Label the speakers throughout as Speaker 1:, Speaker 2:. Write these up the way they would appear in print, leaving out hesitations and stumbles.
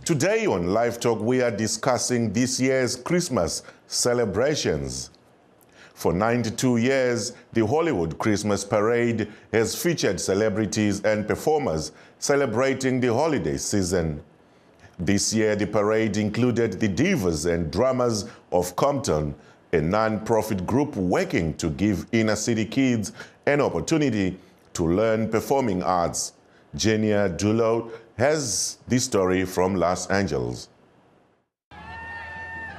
Speaker 1: Today on Livetalk, we are discussing this year's Christmas celebrations. For 92 years, the Hollywood Christmas Parade has featured celebrities and performers celebrating the holiday season. This year, the parade included the divas and drummers of Compton, a non-profit group working to give inner-city kids an opportunity to learn performing arts. Jenia Dulo has this story from Los Angeles.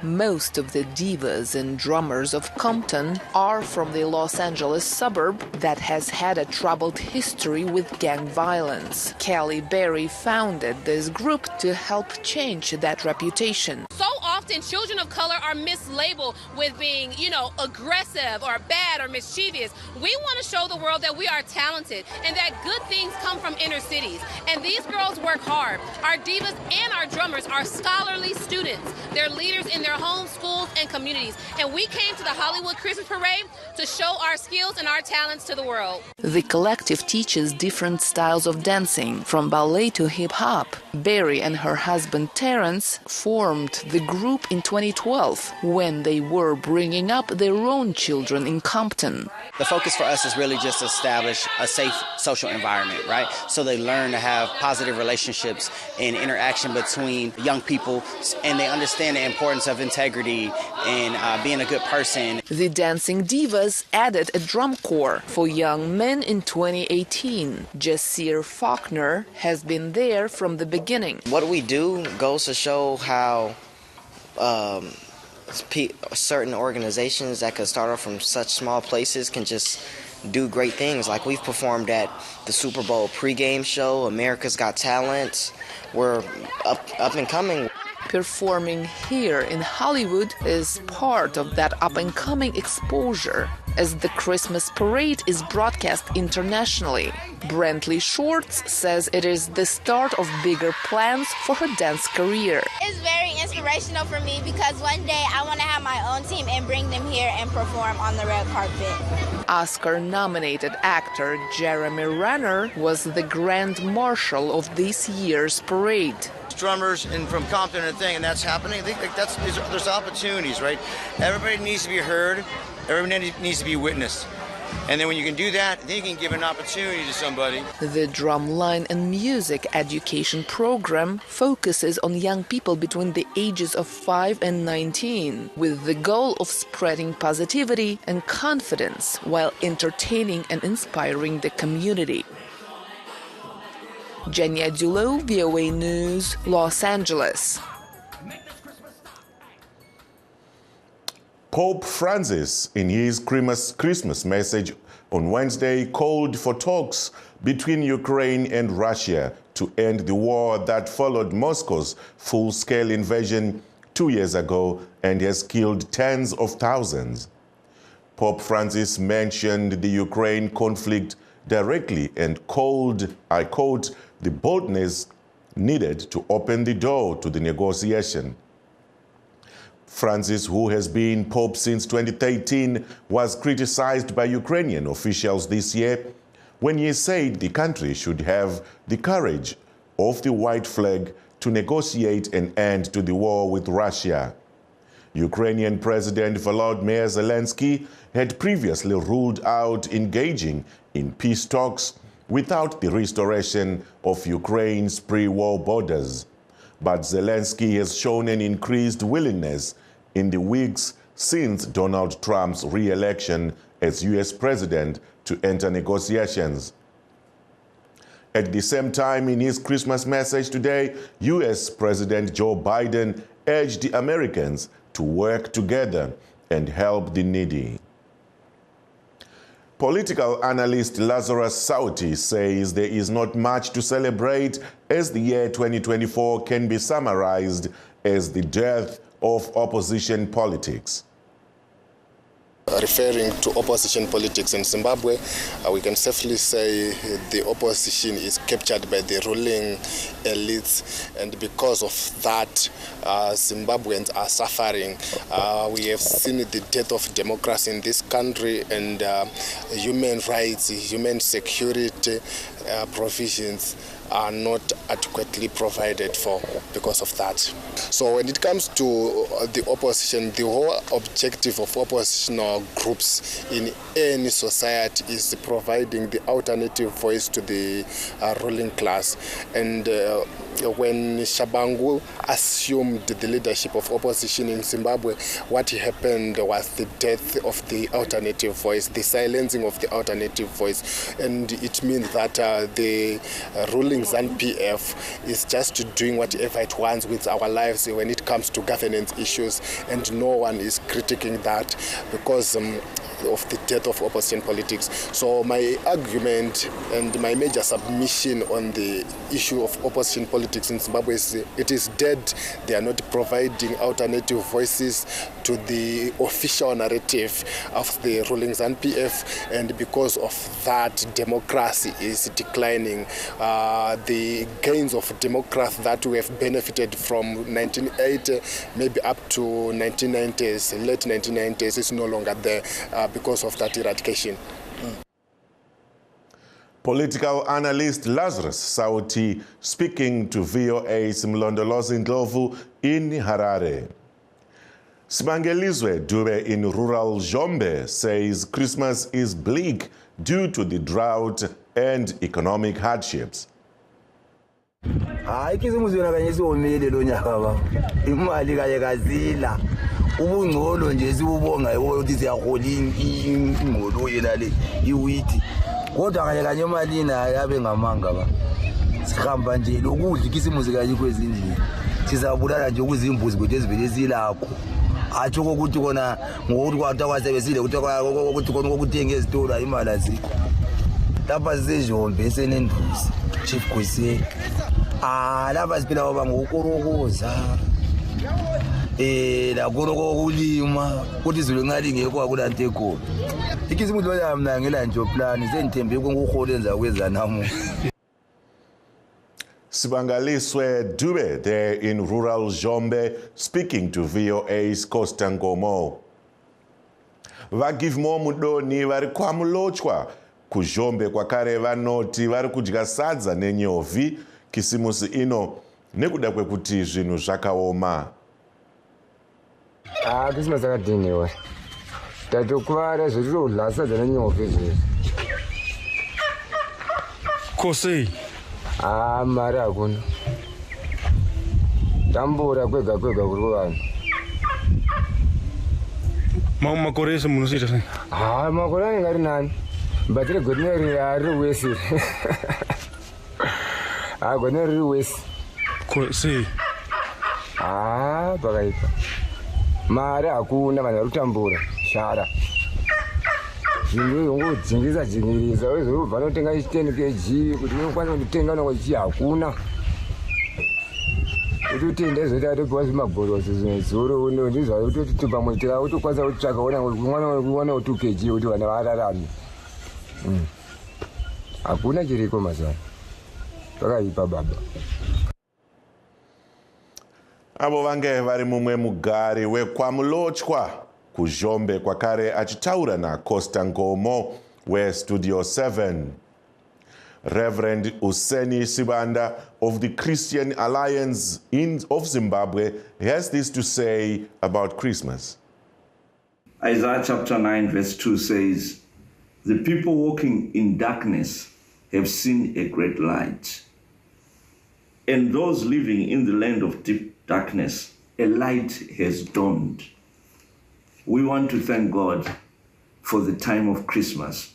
Speaker 2: Most of the divas and drummers of Compton are from the Los Angeles suburb that has had a troubled history with gang violence. Kelly Berry founded this group to help change that reputation.
Speaker 3: So often children of color are mislabeled with being, aggressive or bad or mischievous. We want to show the world that we are talented and that good things come from inner cities. And these girls work hard. Our divas and our drummers are scholarly students. They're leaders in their homes, schools, and communities. And we came to the Hollywood Christmas Parade to show our skills and our talents to the world.
Speaker 2: The collective teaches different styles of dancing, from ballet to hip-hop. Berry and her husband Terrence formed the group in 2012 when they were bringing up their own children in Compton.
Speaker 4: The focus for us is really just to establish a safe social environment, right? So they learn to have positive relationships and interaction between young people, and they understand the importance of integrity and being a good person.
Speaker 2: The Dancing Divas added a drum corps for young men in 2018. Jasir Faulkner has been there from the beginning.
Speaker 5: What we do goes to show how certain organizations that could start off from such small places can just do great things. Like we've performed at the Super Bowl pregame show, America's Got Talent. We're up and coming.
Speaker 2: Performing here in Hollywood is part of that up-and-coming exposure, as the Christmas parade is broadcast internationally. Brentley Shorts says it is the start of bigger plans for her dance career.
Speaker 6: It's very inspirational for me because one day I want to have my own team and bring them here and perform on the red carpet.
Speaker 2: Oscar-nominated actor Jeremy Renner was the Grand Marshal of this year's parade.
Speaker 7: Drummers and from Compton and that's happening. I think there's opportunities, right? Everybody needs to be heard. Everybody needs to be witnessed. And then when you can do that, then you can give an opportunity to somebody.
Speaker 2: The Drumline and Music Education Program focuses on young people between the ages of 5 and 19, with the goal of spreading positivity and confidence while entertaining and inspiring the community. Jenia Dulo, VOA News, Los Angeles.
Speaker 1: Pope Francis, in his Christmas message on Wednesday, called for talks between Ukraine and Russia to end the war that followed Moscow's full-scale invasion 2 years ago and has killed tens of thousands. Pope Francis mentioned the Ukraine conflict directly and called, I quote, the boldness needed to open the door to the negotiation. Francis, who has been Pope since 2013, was criticized by Ukrainian officials this year when he said the country should have the courage of the white flag to negotiate an end to the war with Russia. Ukrainian President Volodymyr Zelensky had previously ruled out engaging in peace talks without the restoration of Ukraine's pre-war borders. But Zelensky has shown an increased willingness in the weeks since Donald Trump's re-election as U.S. president to enter negotiations. At the same time, in his Christmas message today, U.S. President Joe Biden urged the Americans to work together and help the needy. Political analyst Lazarus Sauti says there is not much to celebrate, as the year 2024 can be summarized as the death of opposition politics.
Speaker 8: Referring to opposition politics in Zimbabwe, we can safely say the opposition is captured by the ruling elites, and because of that, Zimbabweans are suffering. We have seen the death of democracy in this country, and human rights, human security, provisions are not adequately provided for because of that. So when it comes to the opposition, the whole objective of oppositional groups in any society is providing the alternative voice to the ruling class. And when Shabangu assumed the leadership of opposition in Zimbabwe, what happened was the death of the alternative voice, the silencing of the alternative voice. And it means that the ruling ZANU-PF is just doing whatever it wants with our lives when it comes to governance issues, and no one is critiquing that because of the death of opposition politics. So my argument and my major submission on the issue of opposition politics in Zimbabwe is it is dead. They are not providing alternative voices to the official narrative of the ruling ZANU-PF, and because of that, democracy is declining. The gains of democracy that we have benefited from 1980, maybe up to 1990s, late 1990s, is no longer there because of that eradication.
Speaker 1: Political analyst Lazarus Sauti speaking to VOA Simlondolozi Ndlovu in Harare. Sibangelizwe Dube in rural Zombe says Christmas is bleak due to the drought and economic hardships.
Speaker 9: Ubungcolo nje sibubonga ukuthi siyahola ingcolo yena le iwiti kodwa kanye kanye imali yabe ngamanga ba sihamba nje lokudla ikisimuzi kanye kwezindlini sizabulala nje ukuzimbuzi kodwa ezivele silakho atsho ukuthi kona ngokuthi kwatha kwasebesile ukuthi kona ukuthenga ezitolo imali azikho lapha sisezombe esenenduzi chief kwese lapha siphila baba ngokorokoza la koroko kulima ukuthi izulu ngalingekho akulante ekhona ikisimuthi lo mina ngela nje plan sengithembe ukuholenza kwezanamu.
Speaker 1: Sibangaliswe Dube there in rural Zombe speaking to VOA's Costa Ngomo. Vagivmo mudoni vari kwamulochwa kuzhombe kwakare vanoti vari kudya sadza nenyovi kisimusi ino nekuda kwekuti zvinhu zvakaoma.
Speaker 9: Christmas akadhiniwe tatokuvara zvetinoudla sadza nenyovi izvezvi
Speaker 10: kosei
Speaker 9: mari hakuna tambura kwega kwega kuri kuvanhu
Speaker 10: makore ese munoziita sei
Speaker 9: makore anenge ari nani mbatire godineri riri wesi godineri riri wesi
Speaker 10: sei
Speaker 9: pakaipa mari hakuna vanhu vari kutambura shara zvinhu izvongodzingisa dzingirisa wezobva notenga 10 kg kuti unokwanisa kutenga nokuti hakuna kuti utenda izvoti atopiwa zvimabhorosi zvimwe zuro ndizva kuti pamwe utokwanisa kutsvaka kuwana 2 kg kuti vana vararame hakuna chiriko mazana pakaipa baba.
Speaker 1: Avo vange vari mumwe mugari wekwamulochwa kuzhombe kwakare achitaura naCosta Ngomo weStudio 7. Reverend Useni Sibanda of the Christian Alliance of Zimbabwe has this to say about Christmas.
Speaker 11: Isaiah chapter 9 verse 2 says, "The people walking in darkness have seen a great light. And those living in the land of deep darkness, a light has dawned." We want to thank God for the time of Christmas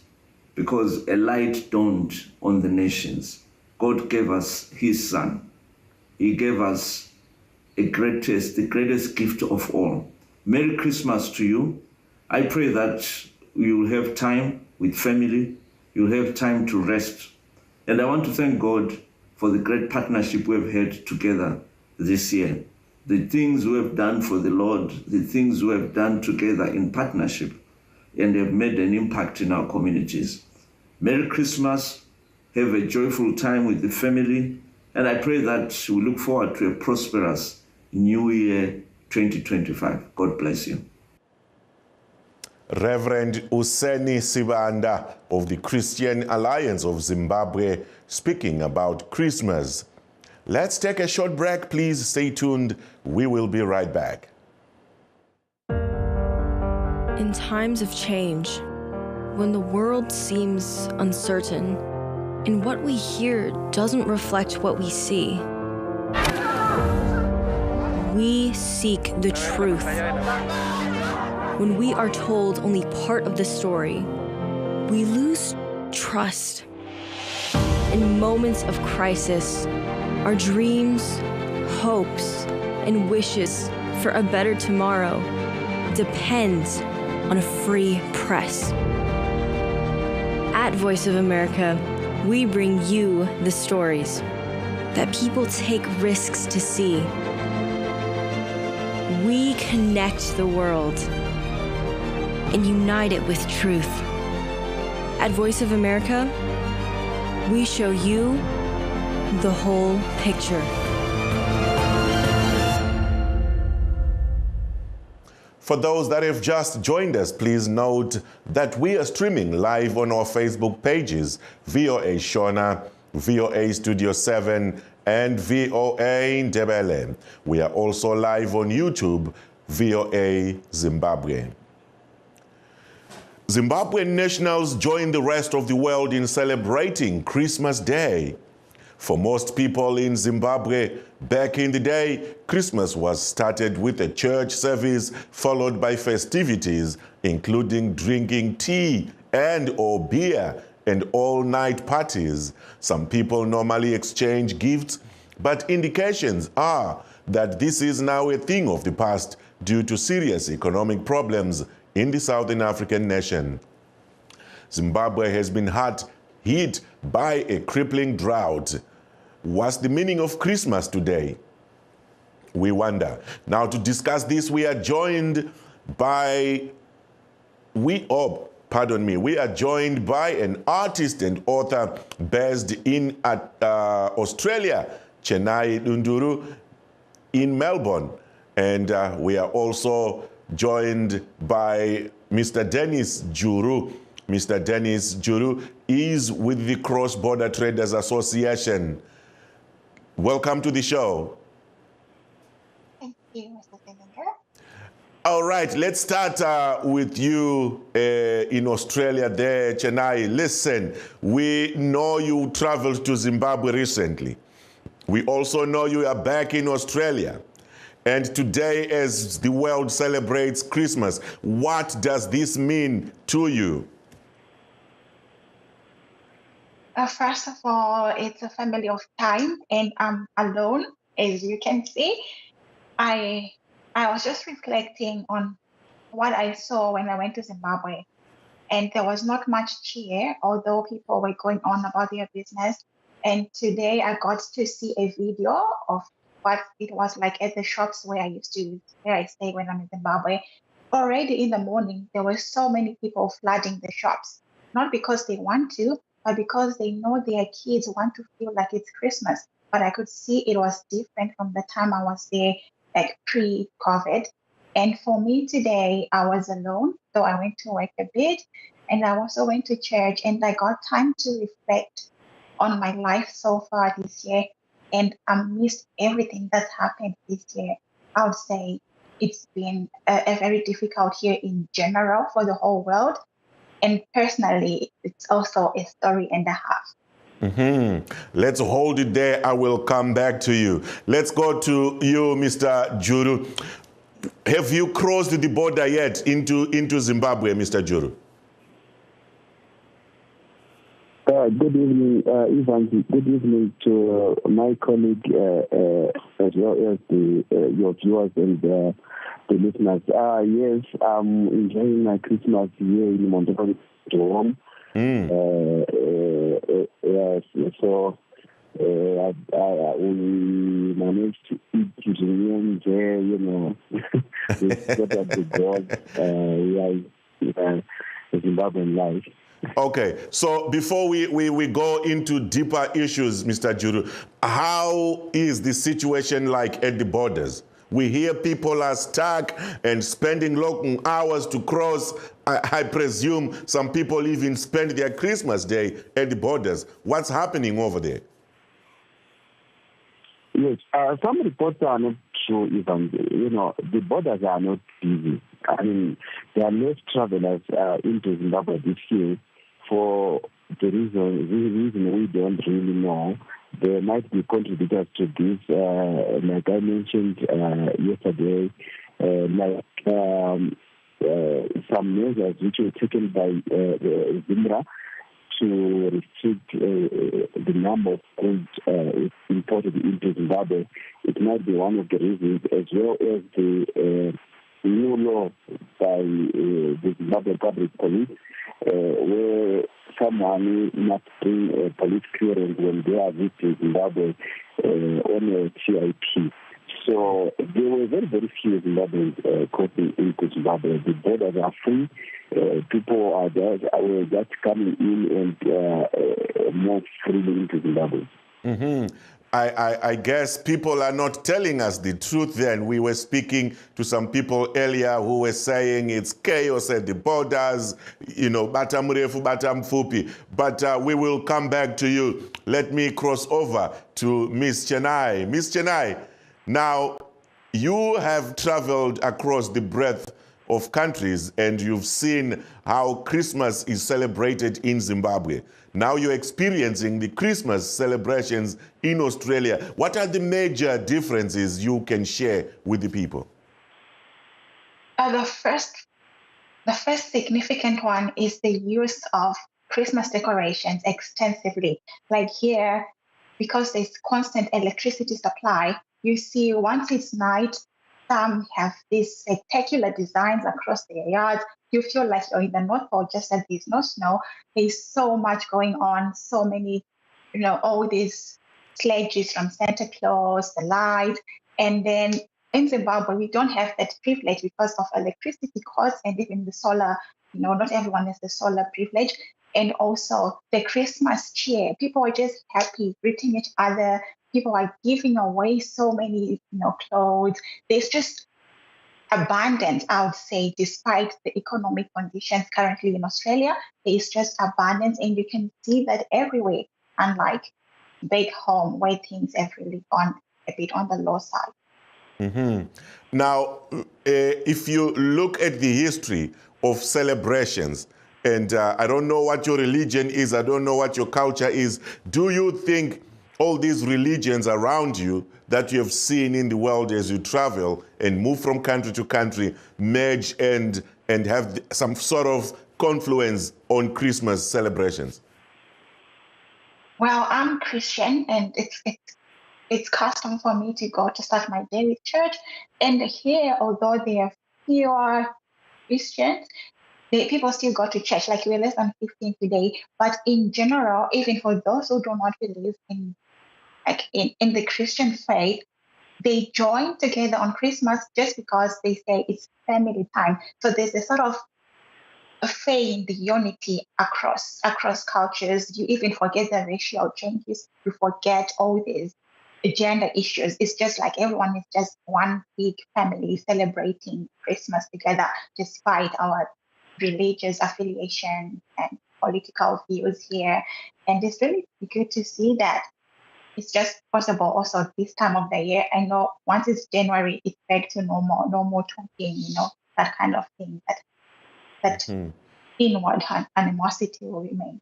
Speaker 11: because a light dawned on the nations. God gave us his son. He gave us the greatest gift of all. Merry Christmas to you. I pray that you will have time with family. You'll have time to rest. And I want to thank God for the great partnership we've had together this year. The things we have done for the Lord, the things we have done together in partnership, and have made an impact in our communities. Merry Christmas. Have a joyful time with the family. And I pray that we look forward to a prosperous New Year 2025. God bless you.
Speaker 1: Reverend Useni Sibanda of the Christian Alliance of Zimbabwe, speaking about Christmas. Let's take a short break. Please stay tuned. We will be right back.
Speaker 12: In times of change, when the world seems uncertain and what we hear doesn't reflect what we see, we seek the truth. When we are told only part of the story, we lose trust. In moments of crisis, our dreams, hopes, and wishes for a better tomorrow depends on a free press. At Voice of America, we bring you the stories that people take risks to see. We connect the world and unite it with truth. At Voice of America, we show you the whole picture.
Speaker 1: For those that have just joined us, please note that we are streaming live on our Facebook pages, VOA Shona, VOA Studio 7, and VOA Ndebele. We are also live on YouTube, VOA Zimbabwe. Zimbabwean nationals join the rest of the world in celebrating Christmas Day. For most people in Zimbabwe, back in the day, Christmas was started with a church service followed by festivities, including drinking tea and/or beer and all-night parties. Some people normally exchange gifts, but indications are that this is now a thing of the past due to serious economic problems in the Southern African nation. Zimbabwe has been hit by a crippling drought. What's the meaning of Christmas today? We wonder. Now, to discuss this, we are joined by we are joined by an artist and author based in Australia, Chennai Dunduru, in Melbourne. And we are also joined by Mr. Dennis Juru. Mr. Dennis Juru is with the Cross Border Traders Association. Welcome to the show.
Speaker 13: Thank you, Mr. Senator.
Speaker 1: All right, let's start with you in Australia there, Chennai. Listen, we know you traveled to Zimbabwe recently. We also know you are back in Australia. And today, as the world celebrates Christmas, what does this mean to you?
Speaker 13: First of all, it's a family of time, and I'm alone, as you can see. I was just reflecting on what I saw when I went to Zimbabwe, and there was not much cheer, although people were going on about their business. And today I got to see a video of what it was like at the shops where I stay when I'm in Zimbabwe. Already in the morning, there were so many people flooding the shops, not because they want to, but because they know their kids want to feel like it's Christmas. But I could see it was different from the time I was there, like pre-COVID. And for me today, I was alone, so I went to work a bit, and I also went to church, and I got time to reflect on my life so far this year, and I missed everything that's happened this year. I would say it's been a very difficult year in general for the whole world. And personally, it's also a story and a half.
Speaker 1: Mm-hmm. Let's hold it there. I will come back to you. Let's go to you, Mr. Juru. Have you crossed the border yet into Zimbabwe, Mr. Juru?
Speaker 14: Good evening, Ivan. Good evening to my colleague, as well as your viewers and the listeners. Yes, I'm enjoying my Christmas here in Montreal, home. Yes, so we managed to eat reunion there, you know. What are the gods? Zimbabwean life.
Speaker 1: Okay, so before we go into deeper issues, Mr. Juru, how is the situation like at the borders? We hear people are stuck and spending long hours to cross. I presume some people even spend their Christmas day at the borders. What's happening over there?
Speaker 14: Yes, some reports are not true even. The borders are not busy. I mean, there are less travelers into Zimbabwe this year for the reason we don't really know. There might be contributors to this, like I mentioned yesterday, some measures which were taken by Zimbra to restrict the number of goods imported into Zimbabwe. It might be one of the reasons, as well as the new law by the Zimbabwe Public Police, where someone must bring a police clearance when they are visiting Zimbabwe on a TIP. So there were very, very few Zimbabweans crossing into Zimbabwe. The borders are free. People are just coming in and more freely into Zimbabwe.
Speaker 1: Mm-hmm. I guess people are not telling us the truth then. We were speaking to some people earlier who were saying it's chaos at the borders, batam refu, batam fupi. But we will come back to you. Let me cross over to Miss Chennai. Miss Chennai, now you have traveled across the breadth of countries and you've seen how Christmas is celebrated in Zimbabwe. Now you're experiencing the Christmas celebrations in Australia. What are the major differences you can share with the people?
Speaker 13: The first significant one is the use of Christmas decorations extensively. Like here, because there's constant electricity supply, you see once it's night, some have these spectacular designs across their yards. You feel like you're in the North Pole, just that there's no snow. There's so much going on, so many, all these sledges from Santa Claus, the lights. And then in Zimbabwe, we don't have that privilege because of electricity costs and even the solar, not everyone has the solar privilege. And also the Christmas cheer. People are just happy, greeting each other. People are giving away so many, clothes. There's just abundance, I would say, despite the economic conditions currently in Australia. There's just abundance, and you can see that everywhere, unlike back home where things have really gone a bit on the low side.
Speaker 1: Mm-hmm. Now, if you look at the history of celebrations, and I don't know what your religion is, I don't know what your culture is, do you think all these religions around you that you have seen in the world as you travel and move from country to country merge and have some sort of confluence on Christmas celebrations?
Speaker 13: Well, I'm Christian, and it's custom for me to go to start my day with church. And here, although there are fewer Christians, people still go to church. Like we're less than 15 today. But in general, even for those who do not believe in the Christian faith, they join together on Christmas just because they say it's family time. So there's a sort of a faith in the unity across cultures. You even forget the racial changes. You forget all these gender issues. It's just like everyone is just one big family celebrating Christmas together, despite our religious affiliation and political views here. And it's really good to see that it's just possible also this time of the year. I know once it's January, it's back to normal talking, that kind of thing. That inward animosity will remain.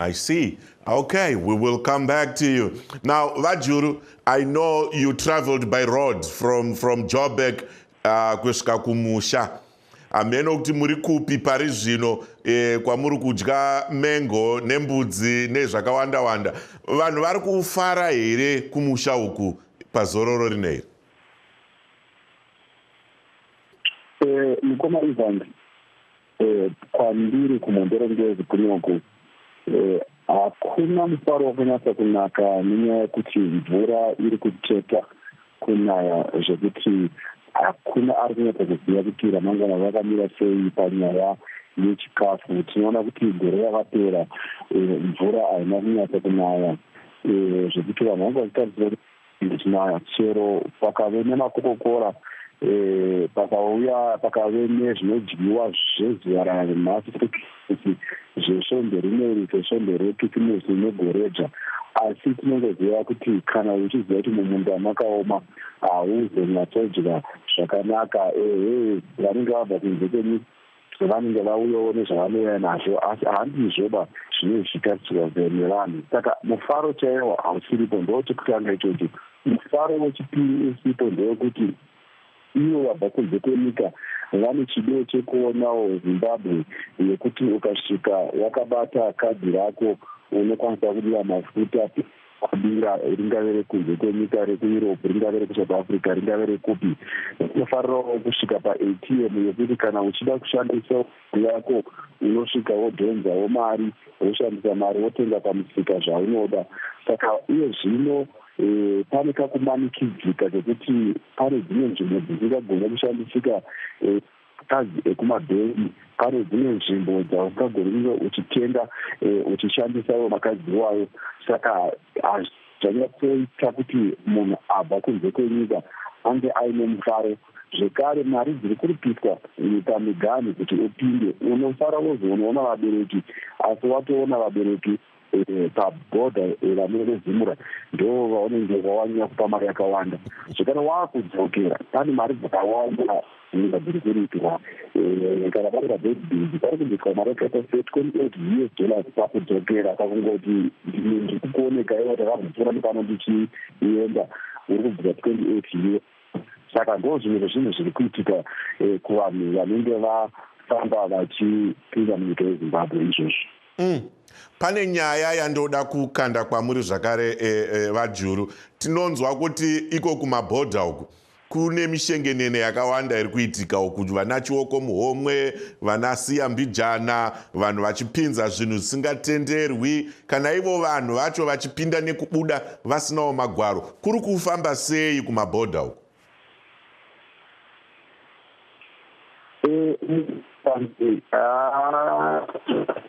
Speaker 1: I see. Okay, we will come back to you. Now, Vajuru, I know you traveled by road from Joburg kusvika kumusha. Ameno kuti muri kupi pari zvino kwamuri kudya mengo nembudzi nezvakawanda-wanda. Vanhu vari kufara here kumusha uku pazororo rineri?
Speaker 14: Mukoma Ivan, kwandiri kumondero ngezi kunyoku, hakuna mufaro wakunyatsa kunaka nenyaya yekuti mvura iri kucheka kunaya zvekuti hakuna ari kunyatsa kuziva kuti ramangwana vakamira sei panyaya yechikafu. Tinoona kuti gore yakapera mvura haina kunyatsa kunaya zvekuti vanhu vanga vachitarisira kuti kunaya chero pakave nemakokokora pakave nezvinodyiwa zvezuva ranhasi zvesvondo rineri zvesvondo rekisimusi negoreja. Asi tinongoziva kuti kana uchiziva kuti mumunda makaoma hauzonyatsodya zvakanaka. Vanenge vabva kunze kwenyika vanenge vauyawo nezvavanouya nazvo, asi handizvoba zvinezvikasiwa nevanhu. Saka mufaro chaiwo hausiripo, ndowokutanga ichocho. Mufaro wechipiri usipo ndewekuti ivo vabva kunze kwenyika vane chido chekuonawo Zimbabwe yekuti ukasvika wakabata kadhi rako unokwanisa kudira mafuta kudira ringave rekunze kwenyika rekueurope, ringave rekusouth africa, ringave rekupi. Unofanirawo kusvika paATM yekuti kana uchida kushandisa yako unosvika wodhonzawo mari, woshandisa mari wotenga pamusika zvaunoda. Saka iye zvino pane kakumanikidzika kekuti pane dzimwe nzvimbo dzisingagone kushandisika kadhi ekumabhengi, pane dzimwe nzvimbo dzausingagone uchitenda uchishandisawo makadhi wayo. Saka zvanyatsoita kuti munhu abva kunze kwenyika ange aine mufaro. Zvekare mari dziri kuripiswa pamiganhu kuti upinde, unofara wozoona vabereki, asi watoona vabereki pabhodha vanorezimura ndo vaunenge wawanya kupa mari yakawanda. Zvekare waakudzokera pane mari dzakawanda nyika dziri kuripiwa. Kana pari pabhedbid pari kubviswa mari yakaita $28 pakudzokera, pakungoti ndiri kukuoneka iwo takazopfuura nepano ndichienda uri kubvisa $28. Saka ndo zvimwe zvinhu zviri kuitika kuvanhu vanenge vafamba vachipinda munyika yeZimbabwe izvozvo.
Speaker 1: Pane nyaya yandoda kukanda kwamuri zvakare vajuru. Tinonzwa kuti iko kumabhodha uku kune mishengenene yakawanda iri kuitika uku, vana chioko muhomwe, vana siya mbijana, vanhu vachipinza zvinhu zvisingatenderwi, kana ivo vanhu vacho vachipinda nekubuda vasinawo magwaro. Kuri kufamba sei kumabhodha uku?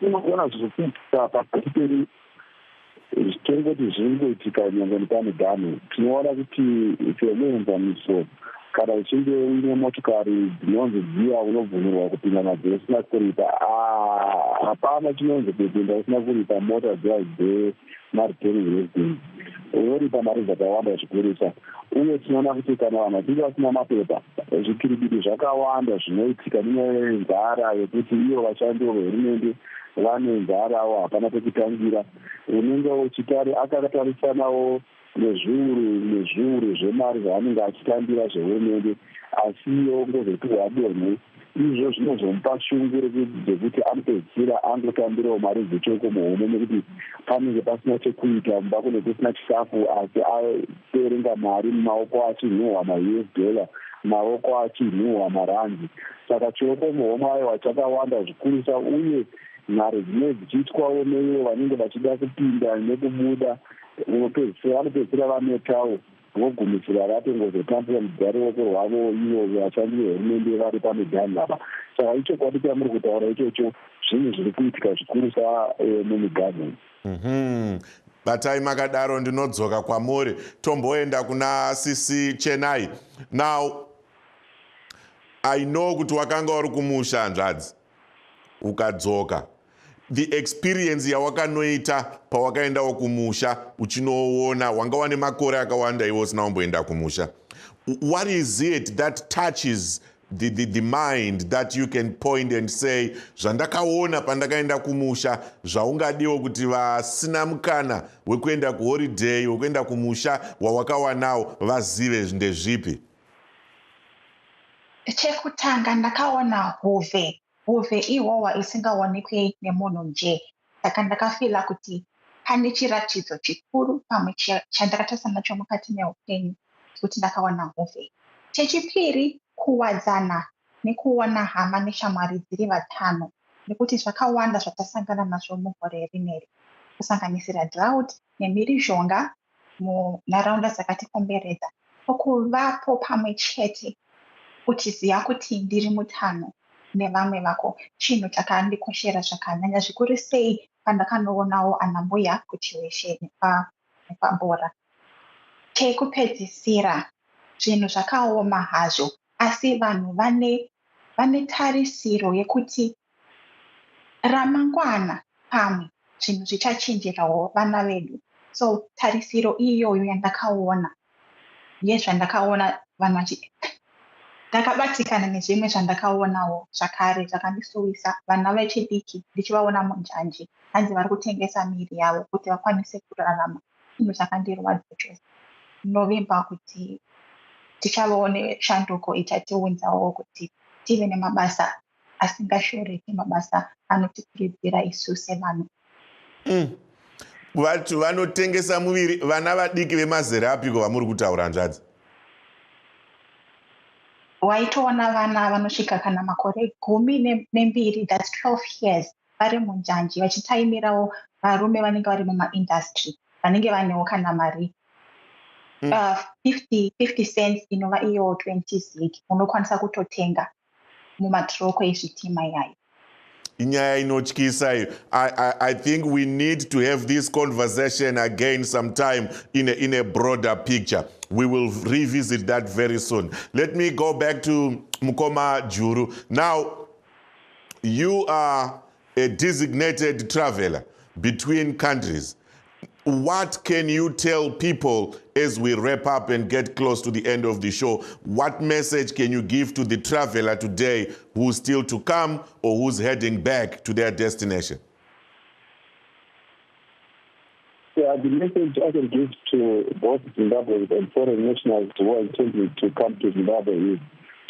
Speaker 14: Tinoona zvikuitika pakati zvitongoti zviringoitika nyangwe nepamiganhu. Tinoona kuti semuenzaniso kana uchinge uine motokari dzinonzi dziya unobvumirwa kupinda nadzo usina kuripa, hapana chinonzi kupinda usina kuripa mota dziya dzemareturning residence, unoripa mari dzakawanda zvikurisa. Uye tinoona kuti kana vanhu vachinge vasina mapepa, zvikiribidi zvakawanda zvinoitika nenzara yekuti iyo vashandi vehurumende vane nzarawo, hapana pekutangira. Unenge uchitari akatarisanawo nezviuru zvemari zvaanenge achitambira zvehurumende, asiyo ngozvepiwa donhe. Izvo zvinozomupa shungu rekuti anopedzisira angotambirawo mari dzechoko muhomwe nekuti panenge pasina chekuita, mumba kune kusina chikafu, asi aperenga mari mumaoko achinhuhwa $US, maoko achinhuhwa marandi. Saka choko muhomwe ayo chakawanda zvikurisa, uye nhare dzine dzichiitwawo neivo vanenge vachida kupinda nekubuda, vanopedzisira vanetawo vogumisira vatongozotambira mudzare ruoko rwavo ivo vashandi vehurumende vari pamiganhu apa. Saka ichokwadi chamuri kutaura ichocho zvinhu zviri kuitika zvikurisa mumiganhu.
Speaker 1: Batai makadaro ndinodzoka kwamuri. Tomboenda kuna Sisi Chenai. Now, I know kuti wakanga uri kumusha hanzvadzi ukadzoka. The experience yawakanoita pawakaendawo kumusha uchinoona, wanga wane makore akawanda iwo usina kumboenda kumusha. What is it that touches the mind that you can point and say, zvandakaona pandakaenda kumusha zvaungadiwo kuti vasina mukana wekuenda kuholiday, wekuenda kumusha wawakawanawo vazive ndezvipi?
Speaker 13: Chekutanga ndakaona hove ihowa isingaonekwi nemunhu nje. Saka ndakafila kuti pane chiratidzo chikuru pamwe chandakatarisa nacho mukati meupenyu kuti ndakaona hove. Chechipiri, kuwadzana nekuona hama neshamwari dziri vatano, nekuti zvakawanda zvatasangana nazvo mugore rineri, kusanganisira drought nemhirizhonga munharaunda dzakatikomberedza. Kuvapo pamwe chete uchiziva kuti ndiri mutano nevamwe vako, chinhu chakandikoshera zvakanyanya, zvikuru sei pandakanoonawo anambuya kuti weshe nepabhora. kekupedzisira zvinhu zvakaoma hazvo, asi vanhu vane tarisiro yekuti ramangwana pamwe zvinhu zvichachinjirawo vana vedu. So tarisiro iyoyo yandakaona yezvandakaona vanhu ndakabatikana nezvimwe zvandakaonawo zvakare zvakandisuvisa. Vana vechidiki ndichivaona munjanji hanzi vari kutengesa miri yavo kuti vakwanise kurarama. Chinhu chakandirwadza chose. Ndinovimba kuti tichavawo neshanduko ichatiunzawo kuti tive nemabasa asingashoreki, mabasa anotikurudzira isu sevanhu.
Speaker 1: Vatu vanotengesa muviri, vana vadiki vemazera apiko vamuri kutaura hanzvadzi?
Speaker 13: Waitoona vana vanosvika kana makore 12, that's 12 years, vari munjanji vachitaimirawo varume vanenge vari mumaindustry, vanenge vanewo kana mari 50 cents inova iyo 20 zig unokwanisa kutotenga mumatroko ezvitima yayo.
Speaker 1: Inyaya inotyisa iyo. I think we need to have this conversation again sometime in a broader picture. We will revisit that very soon. Let me go back to Mukoma Juru. Now, you are a designated traveler between countries. What can you tell people as we wrap up and get close to the end of the show? What message can you give to the traveler today who's still to come or who's heading back to their destination?
Speaker 14: Yeah, the message I can give to both Zimbabweans and foreign nationals who are intending to come to Zimbabwe is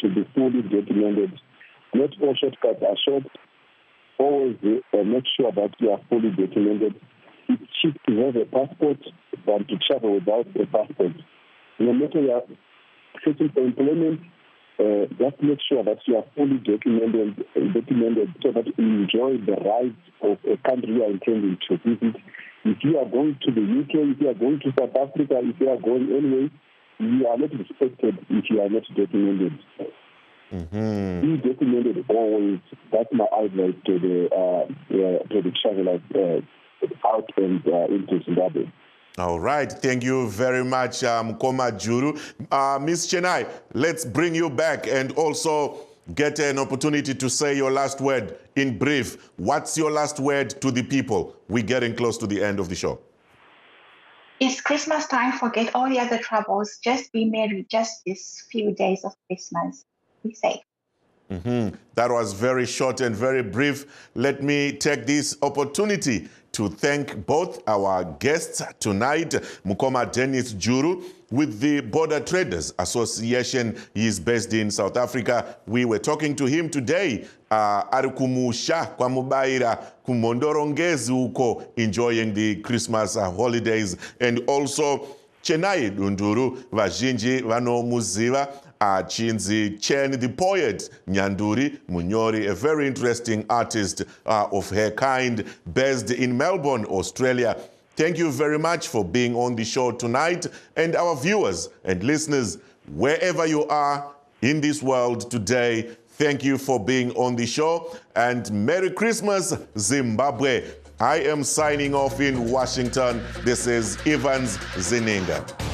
Speaker 14: to be fully documented. Not all shortcuts are short. Always make sure that you are fully documented. It's cheap to have a passport than to travel without a passport. No matter you are searching for employment, just make sure that you are fully documented so that you enjoy the rights of a country you are intending to visit. If you are going to the UK, if you are going to South Africa, if you are going anywhere, you are not respected if you are not documented. Be documented always. That's my advice to the travelers out and into Zimbabwe.
Speaker 1: All right. Thank you very much, Mukoma Juru. Ms. Chenai, let's bring you back and also get an opportunity to say your last word in brief. What's your last word to the people? We're getting close to the end of the show.
Speaker 13: It's Christmas time. Forget all the other troubles. Just be merry. Just these few days of Christmas. Be safe.
Speaker 1: That was very short and very brief. Let me take this opportunity to thank both our guests tonight, Mukoma Dennis Juru with the Border Traders Association. He is based in South Africa. We were talking to him today. Arikumusha kwa mubaira kumondorongezi uko, enjoying the Christmas holidays. And also Chenai Dunduru vazhinji vanomuziva. Chinzi Chen, the poet, Nyanduri Munyori, a very interesting artist of her kind, based in Melbourne, Australia. Thank you very much for being on the show tonight. And our viewers and listeners, wherever you are in this world today, thank you for being on the show. And Merry Christmas, Zimbabwe. I am signing off in Washington. This is Evans Zininga.